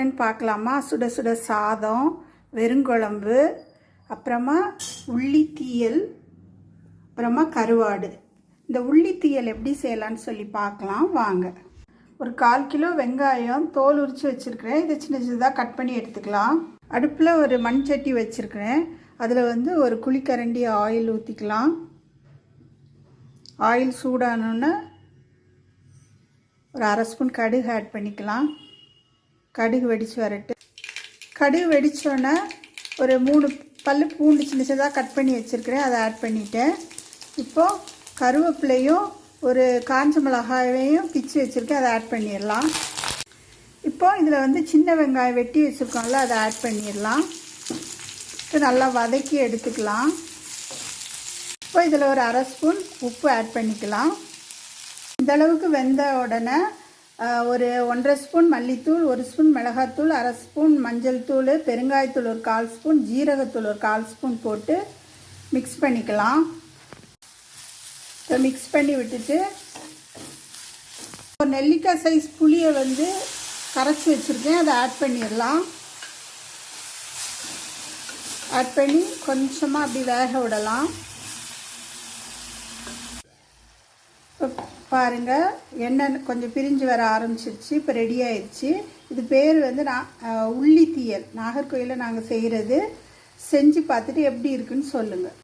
பார்க்கலாமா? சுட சுட சாதம், வெறுங்குழம்பு, அப்புறமா உள்ளி தீயல், அப்புறமா கருவாடு. இந்த உள்ளி தீயல் எப்படி செய்யலான்னு சொல்லி பார்க்கலாம் வாங்க. ஒரு 1/4 கிலோ வெங்காயம் தோல் உரித்து வச்சுருக்கிறேன். இதை சின்ன சின்னதாக கட் பண்ணி எடுத்துக்கலாம். அடுப்பில் ஒரு மண் சட்டி வச்சுருக்கிறேன். அதில் ஒரு குழிக்கரண்டி ஆயில் ஊற்றிக்கலாம். ஆயில் சூடானோன்னு ஒரு 1/2 ஸ்பூன் கடுகு ஆட் பண்ணிக்கலாம். கடுகு வெடித்து வரட்டு. கடுகு வெடித்தோன்னே ஒரு 3 பல் பூண்டு சின்ன சின்னதாக கட் பண்ணி வச்சுருக்கிறேன். அதை ஆட் பண்ணிவிட்டேன். இப்போது கருவேப்பிலையும் ஒரு காஞ்ச மிளகாயையும் பிச்சு வச்சுருக்கேன். அதை ஆட் பண்ணிடலாம். இப்போது இதில் சின்ன வெங்காயம் வெட்டி வச்சுருக்கோம்ல, அதை ஆட் பண்ணிடலாம். இது நல்லா வதக்கி எடுத்துக்கலாம். இப்போ இதில் ஒரு 1/2 ஸ்பூன் உப்பு ஆட் பண்ணிக்கலாம். இந்தளவுக்கு வெந்த உடனே ஒரு 1/2 ஸ்பூன் மல்லித்தூள், 1 ஸ்பூன் மிளகாத்தூள், 1/2 ஸ்பூன் மஞ்சள் தூள், பெருங்காயத்தூள் ஒரு 1/4 ஸ்பூன், ஜீரகத்தூள் ஒரு 1/4 ஸ்பூன் போட்டு மிக்ஸ் பண்ணிக்கலாம். இப்போ மிக்ஸ் பண்ணி விட்டுட்டு ஒரு நெல்லிக்காய் சைஸ் புளியை கரைச்சி வச்சுருக்கேன். அதை ஆட் பண்ணிடலாம். ஆட் பண்ணி கொஞ்சமாக அப்படி வேக விடலாம். இப்போ பாருங்கள், எண்ணெய் கொஞ்சம் பிரிஞ்சு வர ஆரம்பிச்சிருச்சு. இப்போ ரெடி ஆயிடுச்சு. இது பேர் உள்ளி தீயல். நாகர்கோயிலில் நாங்கள் செய்கிறது. செஞ்சு பார்த்துட்டு எப்படி இருக்குன்னு சொல்லுங்கள்.